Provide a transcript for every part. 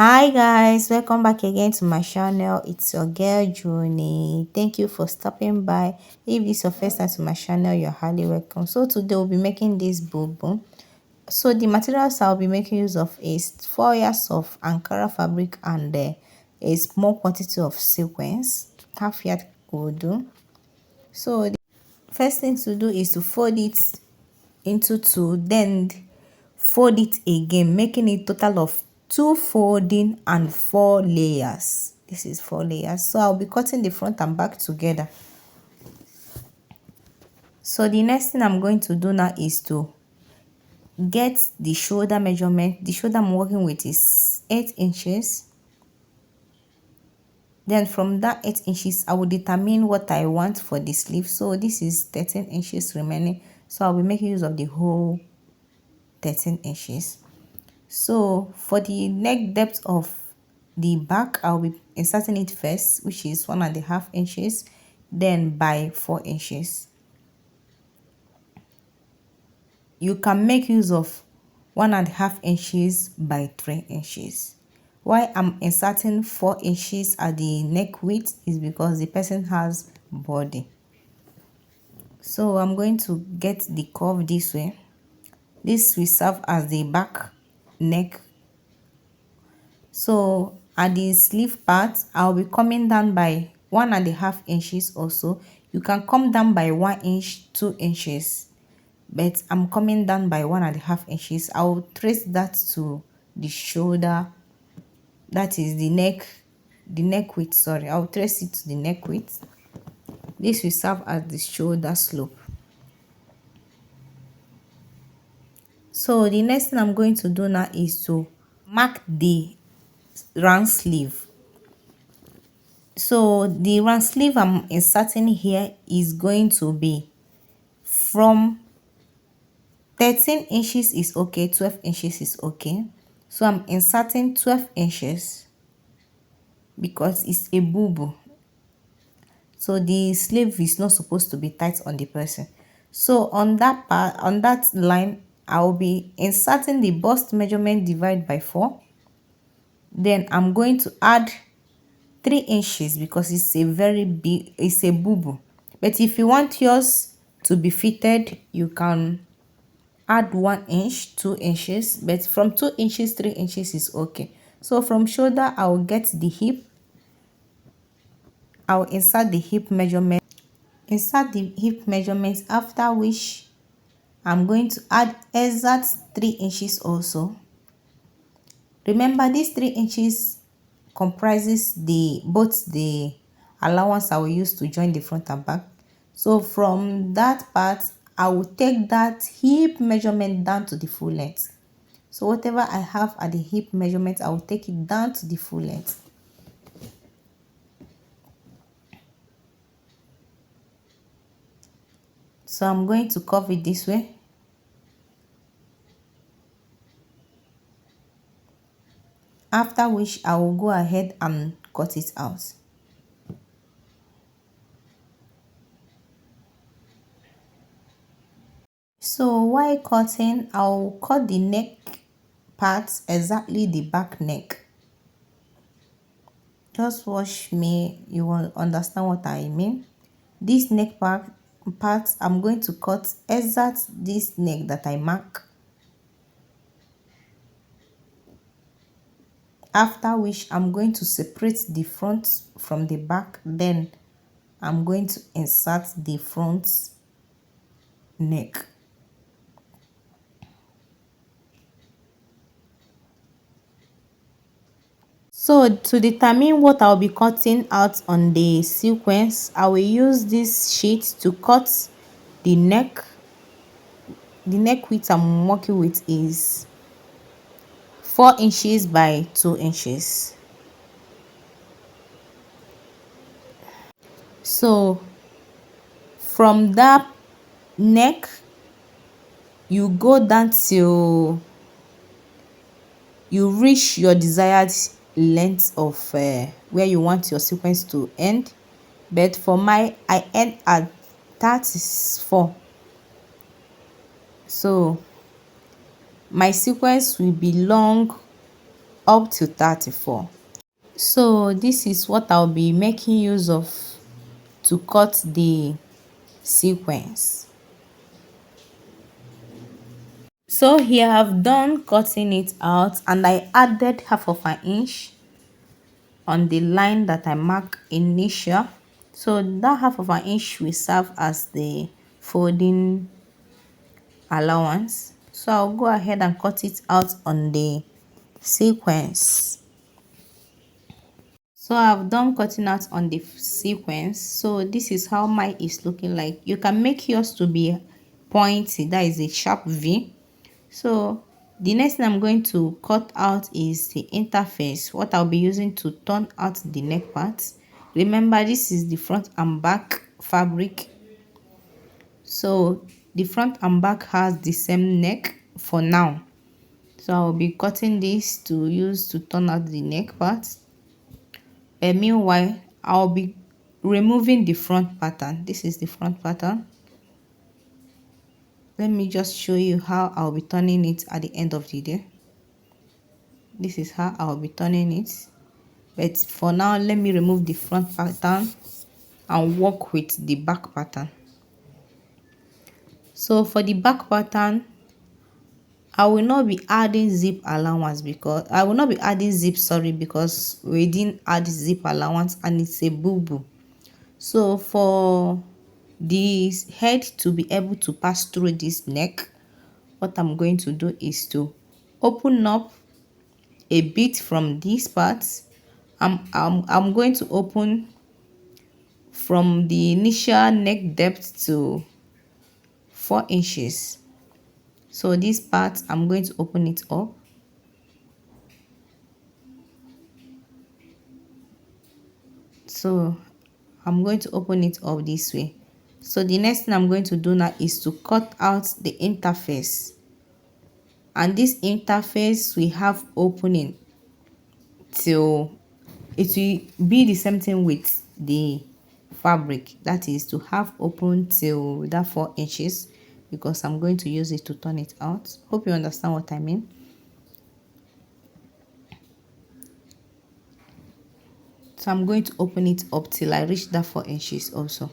Hi guys, welcome back again to my channel. It's your girl Juni. Thank you for stopping by. If this is your first time to my channel, you're highly welcome. So today we'll be making this bubu. So the materials I'll be making use of is 4 yards of Ankara fabric and a small quantity of sequins. Half yard will do. So the first thing to do is to fold it into two, then fold it again, making a total of 2 folding and 4 layers. This is 4 layers, so I'll be cutting the front and back together. So the next thing I'm going to do now is to get the shoulder measurement. The shoulder I'm working with is 8 inches. Then from that 8 inches I will determine what I want for the sleeve. So this is 13 inches remaining, so I'll be making use of the whole 13 inches. So for the neck depth of the back, I'll be inserting it first, which is 1.5 inches, then by 4 inches. You can make use of 1.5 inches by 3 inches. Why I'm inserting 4 inches at the neck width is because the person has body. So I'm going to get the curve this way. This will serve as the back neck. So at the sleeve part, I'll be coming down by 1.5 inches or so. You can come down by 1 inch, 2 inches, but I'm coming down by 1.5 inches. I'll trace that to the shoulder, that is the neck width. Sorry, I'll trace it to the neck width. This will serve as the shoulder slope. So the next thing I'm going to do now is to mark the round sleeve. So the round sleeve I'm inserting here is going to be from 13 inches is okay, 12 inches is okay. So I'm inserting 12 inches because it's a bubu. So the sleeve is not supposed to be tight on the person. So on that part, on that line, I'll be inserting the bust measurement divided by 4. Then I'm going to add 3 inches because it's a very big, it's a bubu. But if you want yours to be fitted, you can add 1 inch, 2 inches, but from 2 inches, 3 inches is okay. So from shoulder, I'll get the hip. I'll insert the hip measurement. Insert the hip measurements, after which I'm going to add exact 3 inches also. Remember, these 3 inches comprises both the allowance I will use to join the front and back. So from that part, I will take that hip measurement down to the full length. So whatever I have at the hip measurement, I will take it down to the full length. So I'm going to curve it this way. After which I will go ahead and cut it out. So while cutting, I'll cut the neck part exactly the back neck. Just watch me, you will understand what I mean. This neck part, I'm going to cut exact this neck that I mark. After which I'm going to separate the front from the back, then I'm going to insert the front neck. So to determine what I'll be cutting out on the sequence, I will use this sheet to cut the neck. The neck width I'm working with is 4 inches by 2 inches. So from that neck, you go down till you reach your desired length of where you want your sequence to end. But for I end at 34. So my sequence will be long up to 34. So this is what I'll be making use of to cut the sequence. So here I've done cutting it out, and I added half of an inch on the line that I mark initial. So that half of an inch will serve as the folding allowance. So I'll go ahead and cut it out on the sequence. So I've done cutting out on the sequence. So this is how mine is looking like. You can make yours to be pointy, that is a sharp V. So the next thing I'm going to cut out is the interface, what I'll be using to turn out the neck parts. Remember, this is the front and back fabric, so the front and back has the same neck for now. So I'll be cutting this to use to turn out the neck parts. And meanwhile, I'll be removing the front pattern. This is the front pattern. Let me just show you how I'll be turning it at the end of the day. This is how I'll be turning it. But for now, let me remove the front pattern and work with the back pattern. So for the back pattern, I will not be adding zip allowance because I will not be adding zip, sorry, because we didn't add zip allowance and it's a bubu. So for this head to be able to pass through this neck, what I'm going to do is to open up a bit from this part. I'm going to open from the initial neck depth to 4 inches. So this part, I'm going to open it up. So I'm going to open it up this way. So the next thing I'm going to do now is to cut out the interface. And this interface we have opening till it will be the same thing with the fabric, that is to have open till that 4 inches, because I'm going to use it to turn it out. Hope you understand what I mean. So I'm going to open it up till I reach that 4 inches also.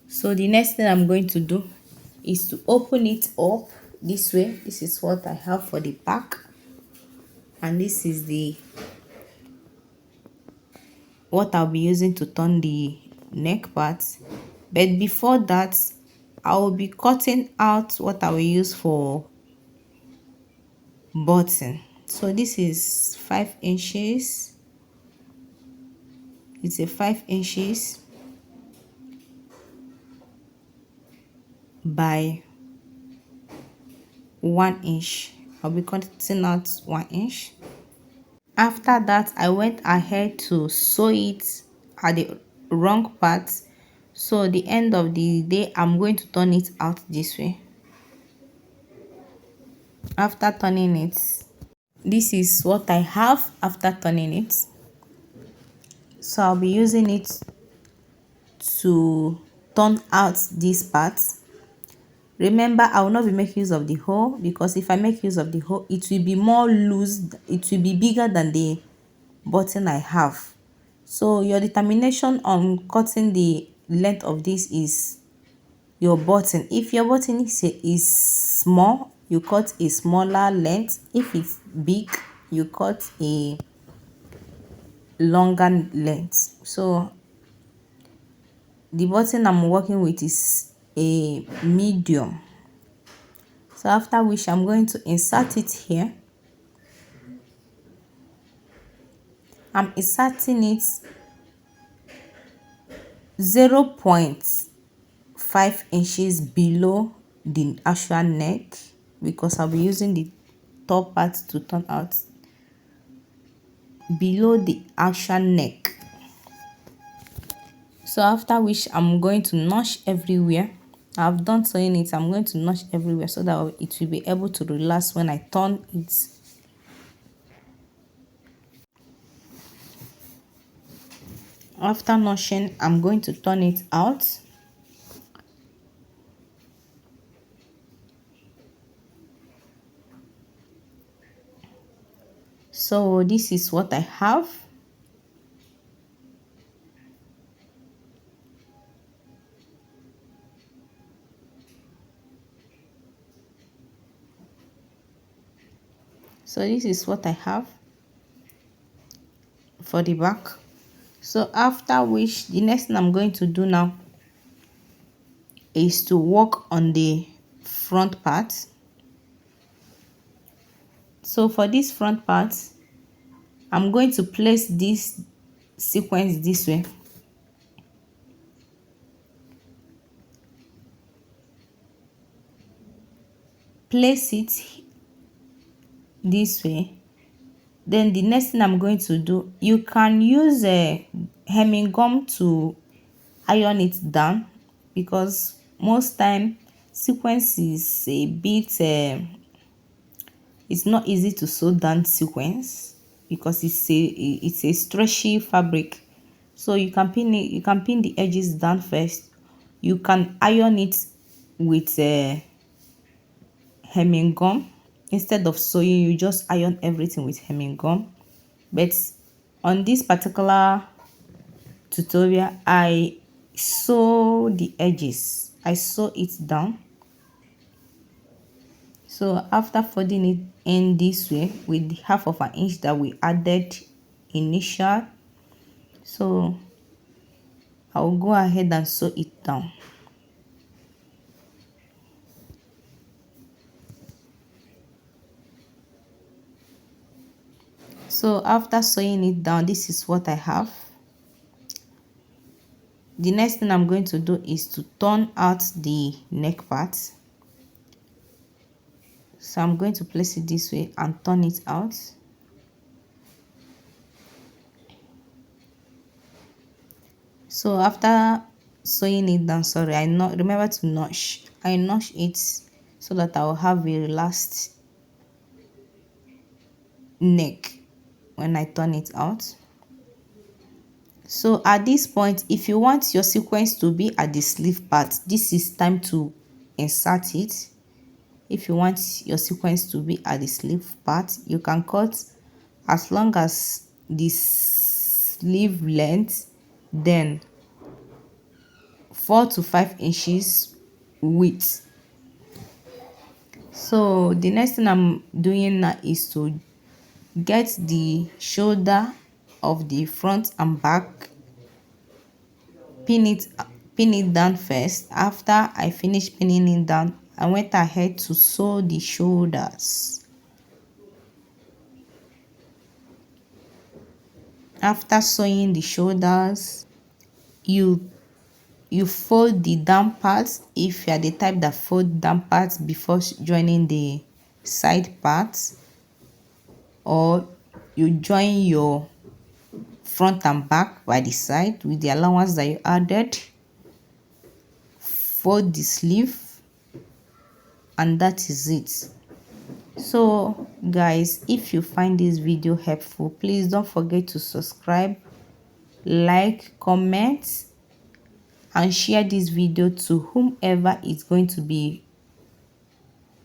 So the next thing I'm going to do is to open it up this way. This is what I have for the back, and this is the what I'll be using to turn the neck part. But before that, I will be cutting out what I will use for button. So this is 5 inches. It's a 5 inches by 1 inch. I'll be cutting out 1 inch. After that, I went ahead to sew it at the wrong part. So the end of the day, I'm going to turn it out this way. After turning it, this is what I have after turning it. So I'll be using it to turn out this part. Remember, I will not be making use of the hole, because if I make use of the hole, it will be more loose, it will be bigger than the button I have. So your determination on cutting the length of this is your button. If your button is small, you cut a smaller length. If it's big, you cut a longer length. So the button I'm working with is a medium. So after which I'm going to insert it here. I'm inserting it 0.5 inches below the actual neck, because I'll be using the top part to turn out below the actual neck. So after which I'm going to notch everywhere. I've done sewing it. I'm going to notch everywhere so that it will be able to relax when I turn it. After notching, I'm going to turn it out. So this is what I have. So this is what I have for the back. So after which, the next thing I'm going to do now is to work on the front part. So for this front part, I'm going to place this sequence this way. Place it this way. Then the next thing I'm going to do, you can use a hemming gum to iron it down, because most time sequence is a bit it's not easy to sew down sequence because it's a stretchy fabric. So you can pin it, you can pin the edges down first. You can iron it with a hemming gum. Instead of sewing, you just iron everything with hemming gum. But on this particular tutorial, I sew the edges, I sew it down. So after folding it in this way with the half of an inch that we added initial, so I'll go ahead and sew it down. So after sewing it down, this is what I have. The next thing I'm going to do is to turn out the neck part. So I'm going to place it this way and turn it out. So after sewing it down, sorry, I not remember to notch. I notch it so that I will have a relaxed neck when I turn it out. So at this point, if you want your sequence to be at the sleeve part, this is time to insert it. If you want your sequence to be at the sleeve part, you can cut as long as the sleeve length, then 4 to 5 inches width. So the next thing I'm doing now is to get the shoulder of the front and back, pin it down first. After I finish pinning it down, I went ahead to sew the shoulders. After sewing the shoulders, you fold the down parts if you are the type that fold down parts before joining the side parts, or you join your front and back by the side with the allowance that you added, fold the sleeve, and that is it. So guys, if you find this video helpful, please don't forget to subscribe, like, comment, and share this video to whomever is going to be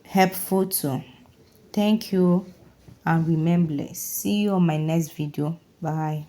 helpful to. Thank you and remain blessed. See you on my next video. Bye.